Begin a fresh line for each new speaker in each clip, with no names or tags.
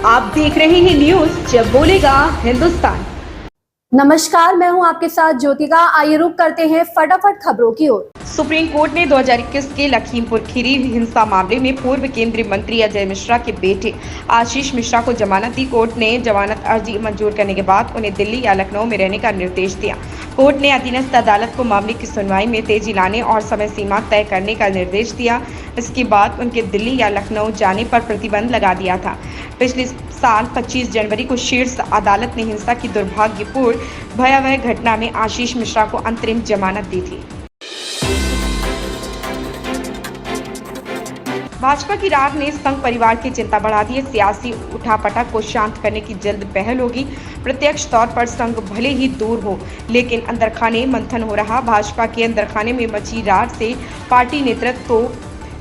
आप देख रहे हैं न्यूज जब बोलेगा हिंदुस्तान।
नमस्कार, मैं हूं आपके साथ ज्योतिका। आइए रुक करते हैं फटाफट खबरों की ओर।
सुप्रीम कोर्ट ने 2021 के लखीमपुर खीरी हिंसा मामले में पूर्व केंद्रीय मंत्री अजय मिश्रा के बेटे आशीष मिश्रा को जमानत दी। कोर्ट ने जमानत अर्जी मंजूर करने के बाद उन्हें दिल्ली या लखनऊ में रहने का निर्देश दिया। कोर्ट ने अधीनस्थ अदालत को मामले की सुनवाई में तेजी लाने और समय सीमा तय करने का निर्देश दिया। इसके बाद उनके दिल्ली या लखनऊ जाने पर प्रतिबंध लगा दिया था। पिछले साल 25 जनवरी को शीर्ष अदालत ने हिंसा की दुर्भाग्यपूर्ण भयावह घटना में आशीष मिश्रा को अंतरिम जमानत दी थी। भाजपा की राग ने संघ परिवार की चिंता बढ़ा दी है। सियासी उठापटक को शांत करने की जल्द पहल होगी। प्रत्यक्ष तौर पर संघ भले ही दूर हो, लेकिन अंदरखाने मंथन हो रहा। भाजपा के अंदरखाने में मची रार से पार्टी नेतृत्व तो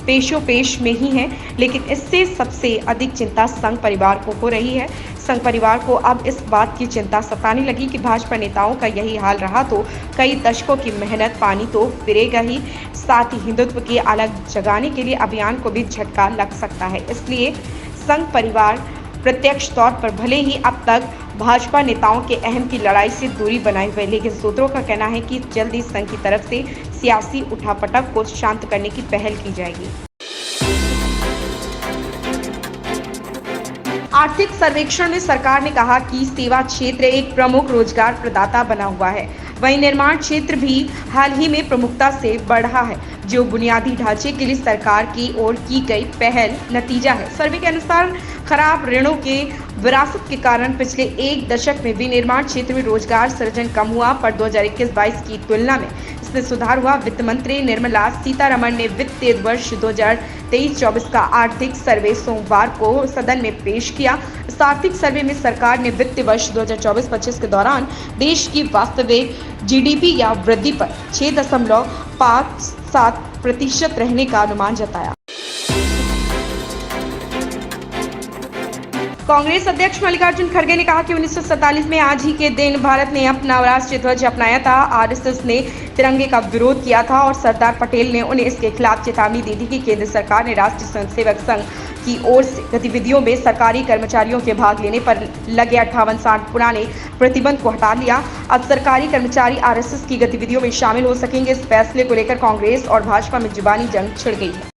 पेशो पेश में ही है, लेकिन इससे सबसे अधिक चिंता संघ परिवार को हो रही है। संघ परिवार को अब इस बात की चिंता सताने लगी कि भाजपा नेताओं का यही हाल रहा तो कई दशकों की मेहनत पानी तो फिरेगा ही। साथ ही हिंदुत्व की अलग जगाने के लिए अभियान को भी झटका लग सकता है। इसलिए संघ परिवार प्रत्यक्ष तौर पर भले ही अब तक भाजपा नेताओं के अहम की लड़ाई से दूरी बनाए हुए, लेकिन सूत्रों का कहना है कि जल्द ही संघ की तरफ से सियासी उठापटक को शांत करने की पहल की जाएगी। आर्थिक सर्वेक्षण में सरकार ने कहा कि सेवा क्षेत्र एक प्रमुख रोजगार प्रदाता बना हुआ है। वहीं निर्माण क्षेत्र भी हाल ही में प्रमुखता से बढ़ा है, जो बुनियादी ढांचे के लिए सरकार की ओर की गई पहल नतीजा है। सर्वे के अनुसार खराब ऋणों के विरासत के कारण पिछले एक दशक में विनिर्माण क्षेत्र में रोजगार सृजन कम हुआ, पर 2021-22 की तुलना में इसमें सुधार हुआ। वित्त मंत्री निर्मला सीतारमण ने वित्तीय वर्ष 2023-24 का आर्थिक सर्वे सोमवार को सदन में पेश किया। इस आर्थिक सर्वे में सरकार ने वित्तीय वर्ष 2024-25 के दौरान देश की वास्तविक जीडीपी या वृद्धि पर 6.57% रहने का अनुमान जताया। कांग्रेस अध्यक्ष मल्लिकार्जुन खड़गे ने कहा कि 1947 में आज ही के दिन भारत ने अपना राष्ट्रीय ध्वज अपनाया था। आरएसएस ने तिरंगे का विरोध किया था और सरदार पटेल ने उन्हें इसके खिलाफ चेतावनी दी थी कि केंद्र सरकार ने राष्ट्रीय स्वयंसेवक संघ की ओर से गतिविधियों में सरकारी कर्मचारियों के भाग लेने पर लगे 58 साल पुराने प्रतिबंध को हटा लिया। अब सरकारी कर्मचारी आरएसएस की गतिविधियों में शामिल हो सकेंगे। इस फैसले को लेकर कांग्रेस और भाजपा में जुबानी जंग छिड़ गई है।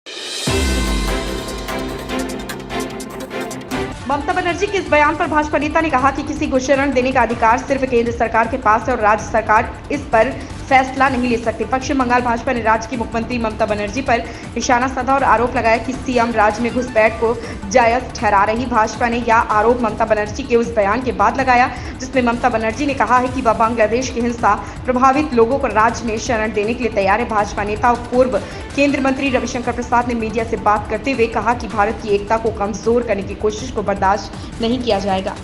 ममता बनर्जी के इस बयान पर भाजपा नेता ने कहा कि किसी को शरण देने का अधिकार सिर्फ केंद्र सरकार के पास है और राज्य सरकार इस पर फैसला नहीं ले सकती। पश्चिम बंगाल भाजपा ने राज्य की मुख्यमंत्री ममता बनर्जी पर निशाना साधा और आरोप लगाया कि सीएम राज्य में घुसपैठ को जायज ठहरा रही। भाजपा ने यह आरोप ममता बनर्जी के उस बयान के बाद लगाया जिसमें ममता बनर्जी ने कहा है कि वह बांग्लादेश की हिंसा प्रभावित लोगों को राज्य में शरण देने के लिए तैयार है। भाजपा नेता और पूर्व केंद्रीय मंत्री रविशंकर प्रसाद ने मीडिया से बात करते हुए कहा कि भारत की एकता को कमजोर करने की कोशिश को बर्दाश्त नहीं किया जाएगा।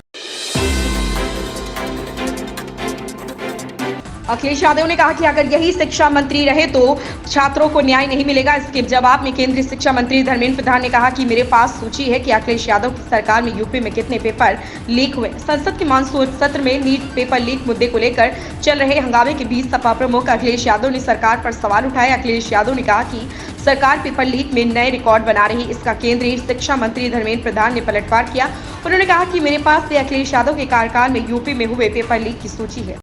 अखिलेश यादव ने कहा कि अगर यही शिक्षा मंत्री रहे तो छात्रों को न्याय नहीं मिलेगा। इसके जवाब में केंद्रीय शिक्षा मंत्री धर्मेंद्र प्रधान ने कहा कि मेरे पास सूची है कि अखिलेश यादव की सरकार में यूपी में कितने पेपर लीक हुए। संसद के मानसून सत्र में नीट पेपर लीक मुद्दे को लेकर चल रहे हंगामे के बीच सपा प्रमुख अखिलेश यादव ने सरकार पर सवाल उठाए। अखिलेश यादव ने कहा कि सरकार पेपर लीक में नए रिकॉर्ड बना रही। इसका केंद्रीय शिक्षा मंत्री धर्मेंद्र प्रधान ने पलटवार किया। उन्होंने कहा कि मेरे पास से अखिलेश यादव के कार्यकाल में यूपी में हुए पेपर लीक की सूची है।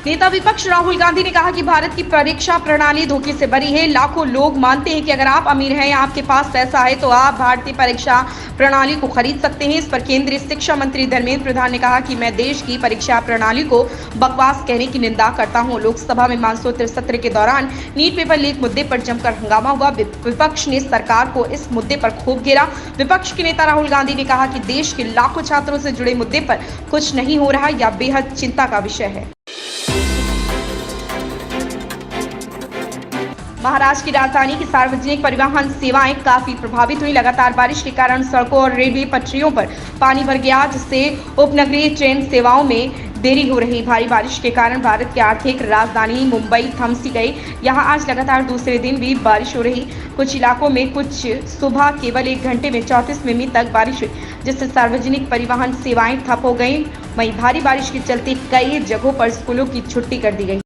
नेता विपक्ष राहुल गांधी ने कहा कि भारत की परीक्षा प्रणाली धोखे से भरी है। लाखों लोग मानते हैं कि अगर आप अमीर हैं या आपके पास पैसा है तो आप भारतीय परीक्षा प्रणाली को खरीद सकते हैं। इस पर केंद्रीय शिक्षा मंत्री धर्मेंद्र प्रधान ने कहा कि मैं देश की परीक्षा प्रणाली को बकवास कहने की निंदा करता हूं। लोकसभा में मानसून सत्र के दौरान नीट पेपर लीक मुद्दे पर जमकर हंगामा हुआ। विपक्ष ने सरकार को इस मुद्दे पर खूब घेरा। विपक्ष के नेता राहुल गांधी ने कहा कि देश के लाखों छात्रों से जुड़े मुद्दे पर कुछ नहीं हो रहा, यह बेहद चिंता का विषय है। महाराष्ट्र की राजधानी की सार्वजनिक परिवहन सेवाएं काफी प्रभावित हुई। लगातार बारिश के कारण सड़कों और रेलवे पटरियों पर पानी भर गया, जिससे उपनगरीय ट्रेन सेवाओं में देरी हो रही। भारी बारिश के कारण भारत की आर्थिक राजधानी मुंबई थम सी गई। यहां आज लगातार दूसरे दिन भी बारिश हो रही। कुछ इलाकों में कुछ सुबह केवल 1 घंटे में 34 मिमी तक बारिश हुई, जिससे सार्वजनिक परिवहन सेवाएं ठप हो गई। वहीं भारी बारिश के चलते कई जगहों पर स्कूलों की छुट्टी कर दी गई।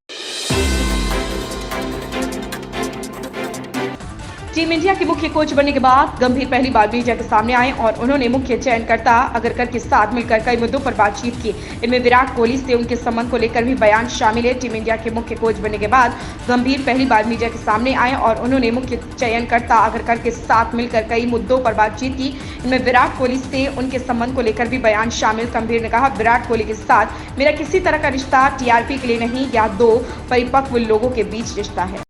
टीम इंडिया के मुख्य कोच बनने के बाद गंभीर पहली बार मीडिया के सामने आए और उन्होंने मुख्य चयनकर्ता अगरकर के साथ मिलकर कई मुद्दों पर बातचीत की। इनमें विराट कोहली से उनके संबंध को लेकर भी बयान शामिल है। टीम इंडिया के मुख्य कोच बनने के बाद गंभीर पहली बार मीडिया के सामने आए और उन्होंने मुख्य चयनकर्ता अगरकर के साथ मिलकर कई मुद्दों पर बातचीत की। इनमें विराट कोहली से उनके संबंध को लेकर भी बयान शामिल। गंभीर ने कहा, विराट कोहली के साथ मेरा किसी तरह का रिश्ता टीआरपी के लिए नहीं या दो परिपक्व लोगों के बीच रिश्ता है।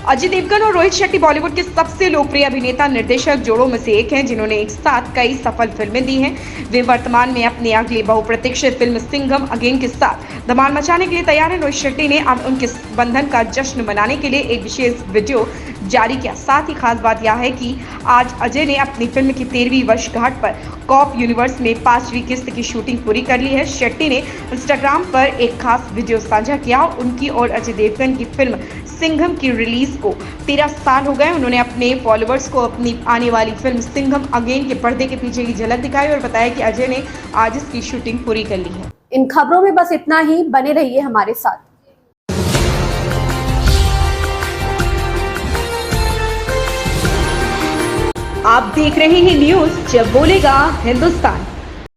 अजय देवगन और रोहित शेट्टी बॉलीवुड के सबसे लोकप्रिय अभिनेता निर्देशक जोड़ों में से एक हैं, जिन्होंने एक साथ कई सफल फिल्में दी हैं। वे वर्तमान में अपनी अगली बहुप्रतीक्षित फिल्म सिंघम अगेन के साथ धमाल मचाने के लिए तैयार हैं। रोहित शेट्टी ने अब उनके बंधन का जश्न मनाने के लिए एक विशेष वीडियो जारी किया। साथ ही खास बात यह है कि आज अजय ने अपनी फिल्म की 13वीं वर्षगांठ पर कॉप यूनिवर्स में 5वीं किस्त की शूटिंग पूरी कर ली है। शेट्टी ने इंस्टाग्राम पर एक खास वीडियो साझा किया। उनकी और अजय देवगन की फिल्म सिंघम की रिलीज को 13 साल हो गए। उन्होंने अपने फॉलोअर्स को अपनी आने वाली फिल्म सिंघम अगेन के पर्दे के पीछे की झलक दिखाई और बताया कि अजय ने आज इसकी शूटिंग पूरी कर ली है।
इन खबरों में बस इतना ही। बने रहिए हमारे साथ।
आप देख रहे हैं न्यूज़ जब बोलेगा हिंदुस्तान।